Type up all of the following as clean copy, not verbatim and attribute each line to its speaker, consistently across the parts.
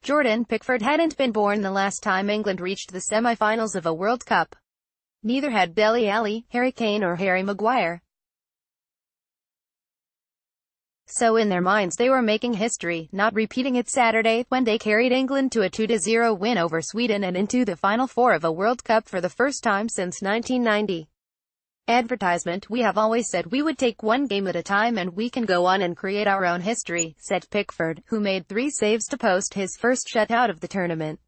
Speaker 1: Jordan Pickford hadn't been born the last time England reached the semi-finals of a World Cup. Neither had Dele Alli, Harry Kane or Harry Maguire. So in their minds they were making history, not repeating it Saturday, when they carried England to a 2-0 win over Sweden and into the Final Four of a World Cup for the first time since 1990. Advertisement: "We have always said we would take one game at a time and we can go on and create our own history," said Pickford, who made 3 saves to post his first shutout of the tournament.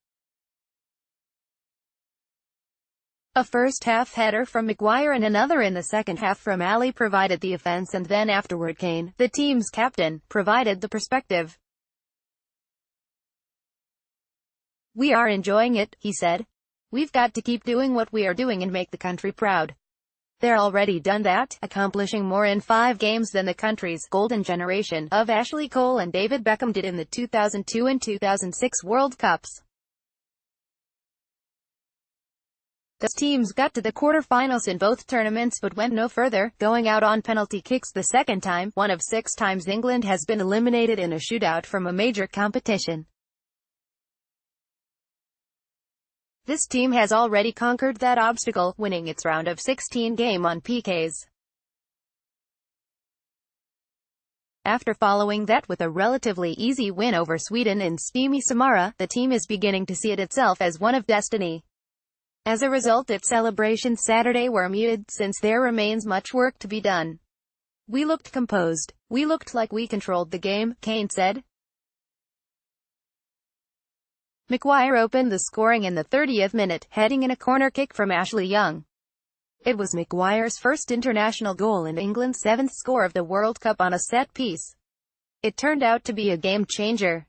Speaker 1: A first-half header from Maguire and another in the second half from Alli provided the offense, and then afterward Kane, the team's captain, provided the perspective. "We are enjoying it," he said. "We've got to keep doing what we are doing and make the country proud. They're already done that, accomplishing more in 5 games than the country's golden generation of Ashley Cole and David Beckham did in the 2002 and 2006 World Cups. Those teams got to the quarter-finals in both tournaments but went no further, going out on penalty kicks the second time, one of 6 times England has been eliminated in a shootout from a major competition. This team has already conquered that obstacle, winning its round of 16 game on PKs. After following that with a relatively easy win over Sweden in steamy Samara, the team is beginning to see it itself as one of destiny. As a result, its celebrations Saturday were muted, since there remains much work to be done. "We looked composed. We looked like we controlled the game," Kane said. Maguire opened the scoring in the 30th minute, heading in a corner kick from Ashley Young. It was Maguire's first international goal and England's 7th score of the World Cup on a set piece. It turned out to be a game-changer.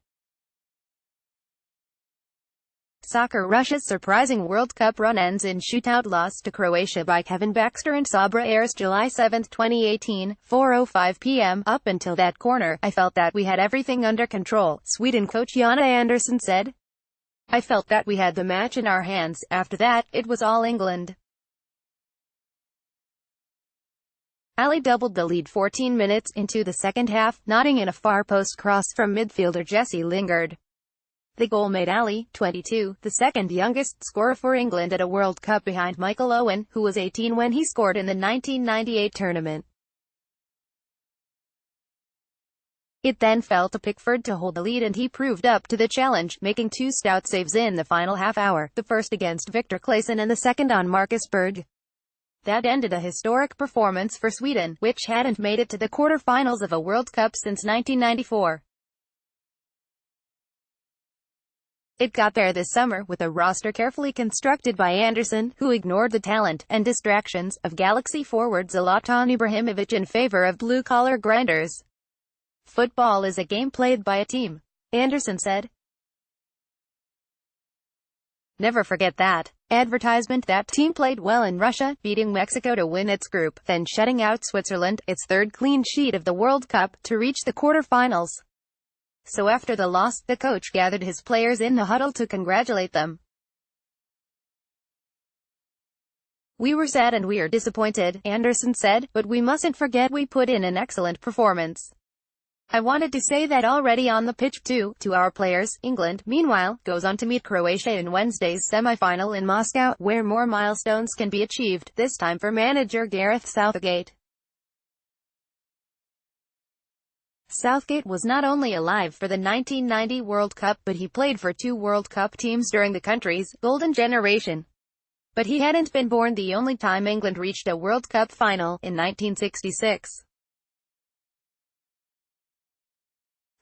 Speaker 1: Soccer Russia's surprising World Cup run ends in shootout loss to Croatia by Kevin Baxter and Sabra airs July 7, 2018, 4:05 p.m. Up until that corner, I felt that we had everything under control, Sweden coach Jonna Andersson said. "I felt that we had the match in our hands. After that, it was all England." Alli doubled the lead 14 minutes into the second half, nodding in a far post cross from midfielder Jesse Lingard. The goal made Alli, 22, the second youngest scorer for England at a World Cup behind Michael Owen, who was 18 when he scored in the 1998 tournament. It then fell to Pickford to hold the lead and he proved up to the challenge, making 2 stout saves in the final half hour, the first against Victor Claesson and the second on Marcus Berg. That ended a historic performance for Sweden, which hadn't made it to the quarter-finals of a World Cup since 1994. It got there this summer, with a roster carefully constructed by Andersson, who ignored the talent and distractions of Galaxy forward Zlatan Ibrahimovic in favor of blue-collar grinders. "Football is a game played by a team," Andersson said. "Never forget that." Advertisement: that team played well in Russia, beating Mexico to win its group, then shutting out Switzerland, its 3rd clean sheet of the World Cup, to reach the quarter-finals. So after the loss, the coach gathered his players in the huddle to congratulate them. "We were sad and we are disappointed," Andersson said, "but we mustn't forget we put in an excellent performance. I wanted to say that already on the pitch too, to our players." England, meanwhile, goes on to meet Croatia in Wednesday's semi-final in Moscow, where more milestones can be achieved, this time for manager Gareth Southgate. Southgate was not only alive for the 1990 World Cup, but he played for 2 World Cup teams during the country's golden generation. But he hadn't been born the only time England reached a World Cup final, in 1966.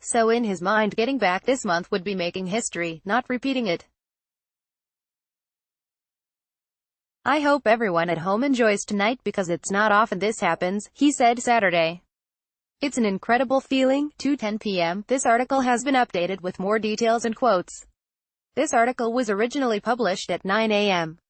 Speaker 1: So in his mind, getting back this month would be making history, not repeating it. "I hope everyone at home enjoys tonight because it's not often this happens," he said Saturday. "It's an incredible feeling." 2:10 p.m. This article has been updated with more details and quotes. This article was originally published at 9 a.m.